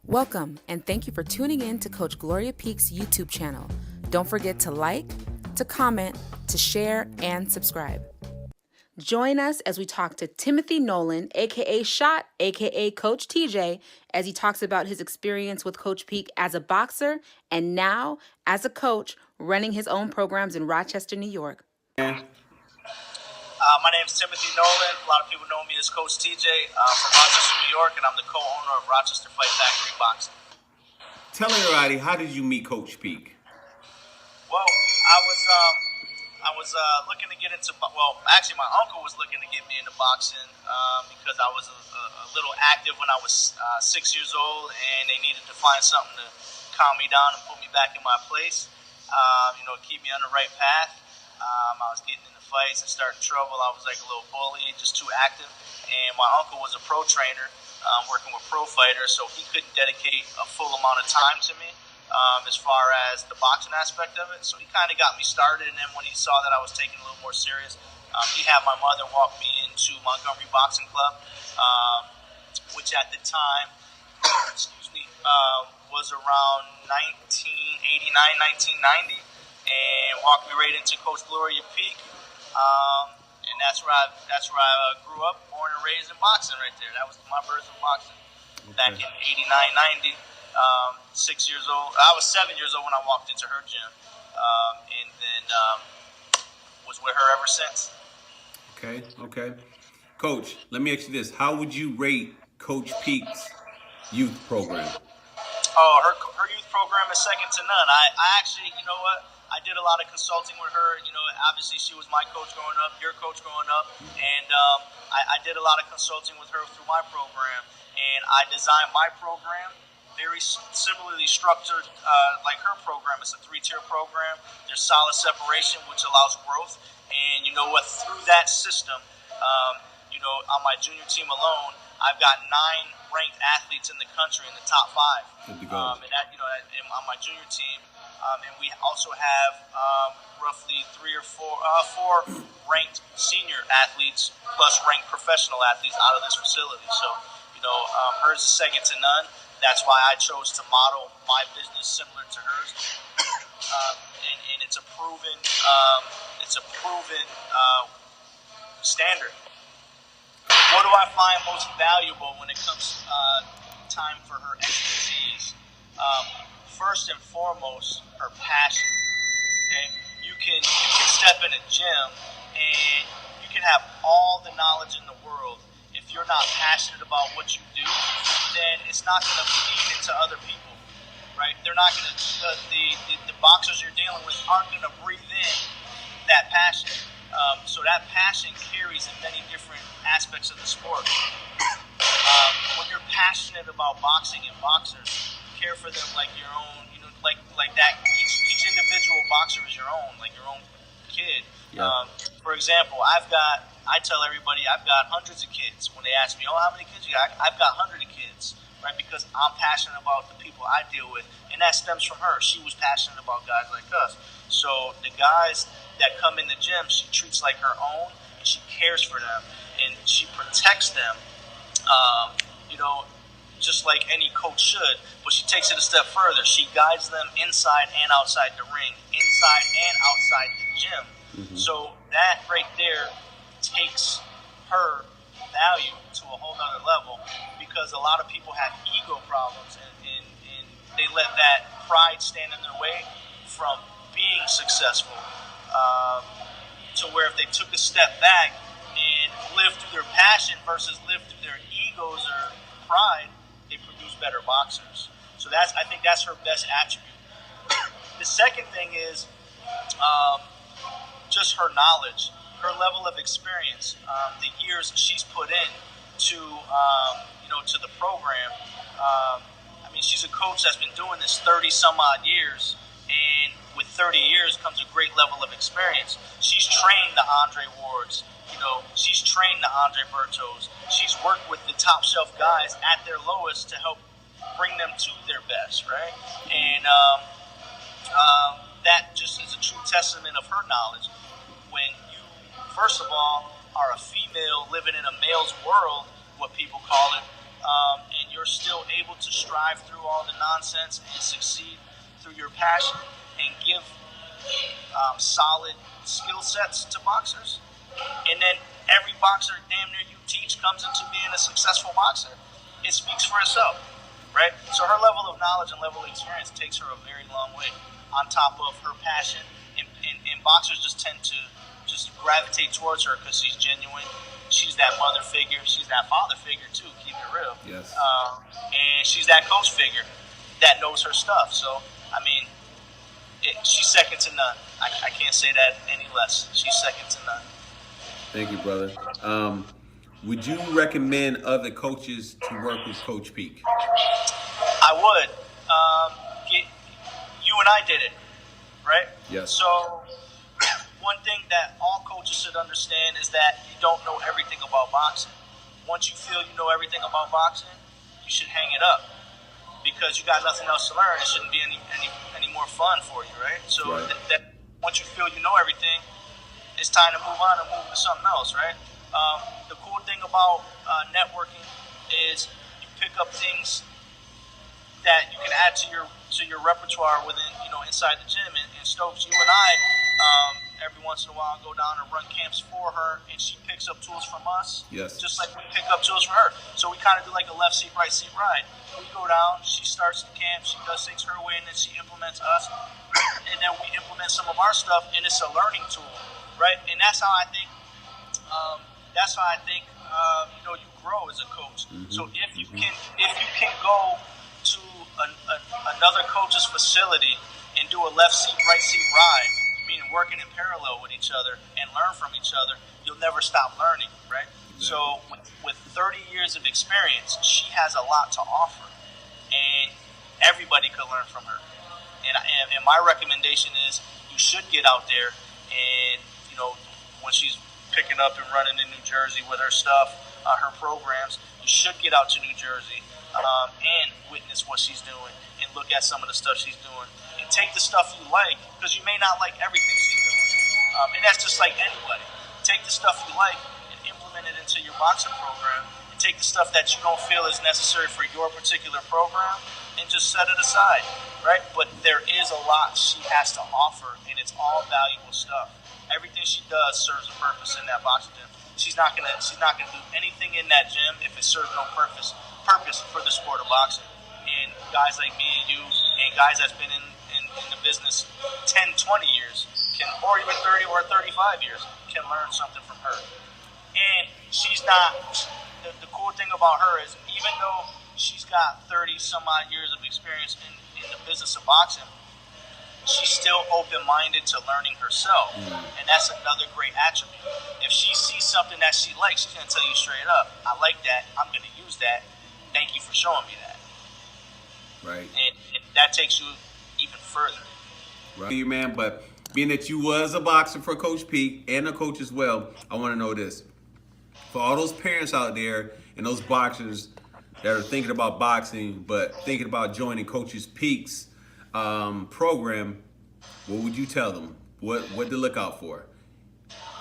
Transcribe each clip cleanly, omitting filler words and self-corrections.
Welcome, and thank you for tuning in to Coach Gloria Peek's YouTube channel. Don't forget to like, to comment, to share, and subscribe. Join us as we talk to Timothy Nolan, aka Shot, aka Coach TJ, as he talks about his experience with Coach Peek as a boxer and now as a coach running his own programs in Rochester, New York. My name is Timothy Nolan. A lot of people know me as Coach TJ. I'm from Rochester, New York, and I'm the co-owner of Rochester Fight Factory Boxing. Tell everybody, how did you meet Coach Peek? Well, I was looking to get into, actually my uncle was looking to get me into boxing because I was a little active when I was 6 years old, and they needed to find something to calm me down and put me back in my place, keep me on the right path. I was getting into fights and starting trouble. I was like a little bully, just too active. And my uncle was a pro trainer, working with pro fighters, so he couldn't dedicate a full amount of time to me as far as the boxing aspect of it. So he kind of got me started, and then when he saw that I was taking it a little more serious, he had my mother walk me into Montgomery Boxing Club, which at the time, was around 1989, 1990. And walked me right into Coach Gloria Peek, and that's where I grew up, born and raised in boxing right there. That was my birth of boxing back in 89, 90. 6 years old. I was 7 years old when I walked into her gym, and then was with her ever since. Okay. Coach, let me ask you this. How would you rate Coach Peek's youth program? Oh, her youth program is second to none. I actually, you know what? I did a lot of consulting with her. Obviously she was my coach growing up, your coach growing up, and I did a lot of consulting with her through my program, and I designed my program very similarly structured like her program. It's a 3-tier program. There's solid separation, which allows growth, and you know what? Through that system, on my junior team alone, I've got 9 ranked athletes in the country in the top 5. And that, on my junior team. And we also have roughly 3 or 4 ranked senior athletes plus ranked professional athletes out of this facility. So, hers is second to none. That's why I chose to model my business similar to hers. And it's a proven standard. What do I find most valuable when it comes time for her expertise? First and foremost, her passion. Okay, you can step in a gym and you can have all the knowledge in the world. If you're not passionate about what you do, then it's not going to feed into other people, right? They're not going to. The boxers you're dealing with aren't going to breathe in that passion. So that passion carries in many different aspects of the sport. When you're passionate about boxing and boxers, care for them like your own, like that. Each individual boxer is your own, like your own kid. Yeah. For example, I tell everybody I've got hundreds of kids. When they ask me, how many kids you got? I've got hundreds of kids, right? Because I'm passionate about the people I deal with, and that stems from her. She was passionate about guys like us. So the guys that come in the gym, she treats like her own, and she cares for them, and she protects them. Just like any coach should, but she takes it a step further. She guides them inside and outside the ring, inside and outside the gym. Mm-hmm. So that right there takes her value to a whole nother level, because a lot of people have ego problems and they let that pride stand in their way from being successful, to where if they took a step back and lived through their passion versus lived through their egos or pride, they produce better boxers. So I think that's her best attribute. The second thing is just her knowledge, her level of experience, the years she's put in to the program. She's a coach that's been doing this 30 some odd years, and with 30 years comes a great level of experience. She's trained the Andre Wards. She's trained the Andre Bertos. She's worked with the top shelf guys at their lowest to help bring them to their best, right? And that just is a true testament of her knowledge. When you, first of all, are a female living in a male's world, what people call it, and you're still able to strive through all the nonsense and succeed through your passion and give solid skill sets to boxers. And then every boxer damn near you teach comes into being a successful boxer. It speaks for itself, right? So her level of knowledge and level of experience takes her a very long way, on top of her passion. And boxers just tend to just gravitate towards her because she's genuine. She's that mother figure. She's that father figure too, keep it real. Yes. And she's that coach figure that knows her stuff. So, I mean, she's second to none. I can't say that any less. She's second to none. Thank you, brother. Would you recommend other coaches to work with Coach Peek? I would. You and I did it, right? Yes. So one thing that all coaches should understand is that you don't know everything about boxing. Once you feel you know everything about boxing, you should hang it up because you got nothing else to learn. It shouldn't be any more fun for you, right? So right. That once you feel you know everything, it's time to move on and move to something else, right? The cool thing about networking is you pick up things that you can add to your repertoire within, inside the gym. And Stokes, you and I, every once in a while go down and run camps for her, and she picks up tools from us, yes, just like we pick up tools from her. So we kind of do like a left seat, right seat ride. We go down, she starts the camp, she does things her way, and then she implements us, and then we implement some of our stuff, and it's a learning tool, right? And that's how I think. You grow as a coach. Mm-hmm. So if you can go to another coach's facility and do a left seat, right seat ride, meaning working in parallel with each other and learn from each other, you'll never stop learning, right? Exactly. So with 30 years of experience, she has a lot to offer, and everybody could learn from her. And my recommendation is you should get out there and, when she's picking up and running in New Jersey with her stuff, her programs, you should get out to New Jersey and witness what she's doing and look at some of the stuff she's doing and take the stuff you like, because you may not like everything she's doing. And that's just like anybody. Take the stuff you like and implement it into your boxing program, and take the stuff that you don't feel is necessary for your particular program and just set it aside, right? But there is a lot she has to offer, and it's all valuable stuff. Everything she does serves a purpose in that boxing gym. She's not gonna do anything in that gym if it serves no purpose for the sport of boxing. And guys like me and you, and guys that's been in the business 10, 20 years, or even 30 or 35 years, can learn something from her. And she's not. The cool thing about her is, even though she's got 30 some odd years of experience in the business of boxing, she's still open-minded to learning herself, and that's another great attribute. If she sees something that she likes, she's going to tell you straight up, I like that, I'm going to use that, thank you for showing me that. Right. And that takes you even further. Right, man, but being that you was a boxer for Coach Peek and a coach as well, I want to know this. For all those parents out there and those boxers that are thinking about boxing but thinking about joining Coach Peek's program, what would you tell them? What to look out for?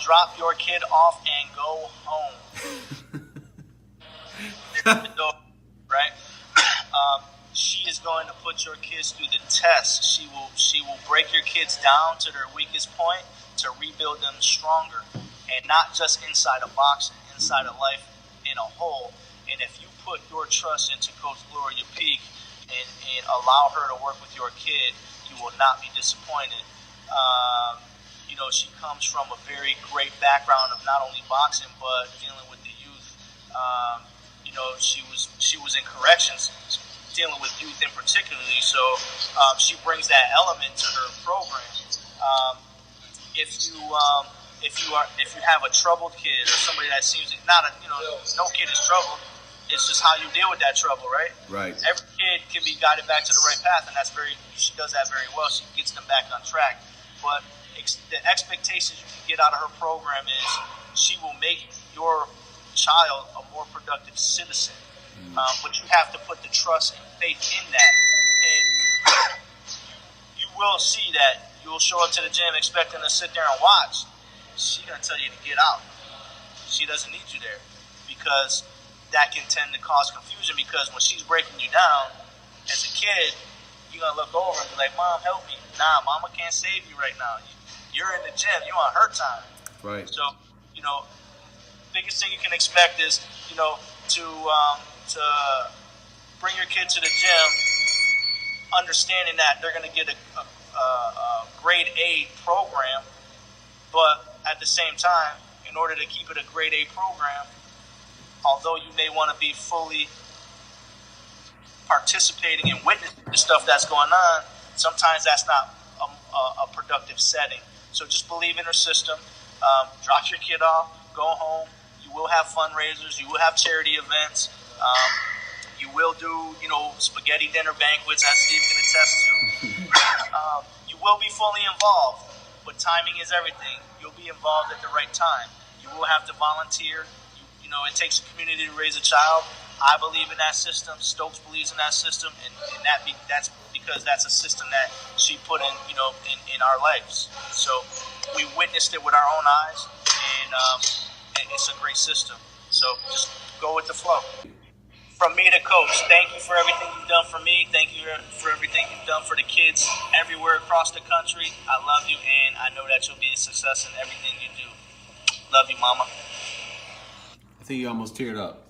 Drop your kid off and go home. Right? She is going to put your kids through the test. She will break your kids down to their weakest point to rebuild them stronger, and not just inside of boxing, inside of life in a whole. And if you put your trust into Coach Gloria Peek and allow her to work with your kid, you will not be disappointed. She comes from a very great background of not only boxing but dealing with the youth. She was in corrections, dealing with youth in particularly. So she brings that element to her program. If you have a troubled kid or somebody that seems no kid is troubled. It's just how you deal with that trouble, right? Right. Every kid can be guided back to the right path, and she does that very well. She gets them back on track. But the expectations you can get out of her program is she will make your child a more productive citizen. But you have to put the trust and faith in that. And you will see that you will show up to the gym expecting to sit there and watch. She's going to tell you to get out. She doesn't need you there, because that can tend to cause confusion, because when she's breaking you down as a kid, you're going to look over and be like, Mom, help me. Nah, Mama can't save you right now. You're in the gym. You're on her time. Right. So, biggest thing you can expect is, to bring your kid to the gym, understanding that they're going to get a grade A program, but at the same time, in order to keep it a grade A program, although you may want to be fully participating and witnessing the stuff that's going on, sometimes that's not a productive setting. So just believe in her system. Drop your kid off, go home. You will have fundraisers. You will have charity events. You will do, spaghetti dinner banquets, as Steve can attest to. You will be fully involved, but timing is everything. You'll be involved at the right time. You will have to volunteer. It takes a community to raise a child. I believe in that system. Stokes believes in that system, and that's because that's a system that she put in, in our lives. So we witnessed it with our own eyes, and it's a great system. So just go with the flow. From me to Coach, thank you for everything you've done for me. Thank you for everything you've done for the kids everywhere across the country. I love you, and I know that you'll be a success in everything you do. Love you, Mama. I think you almost teared up.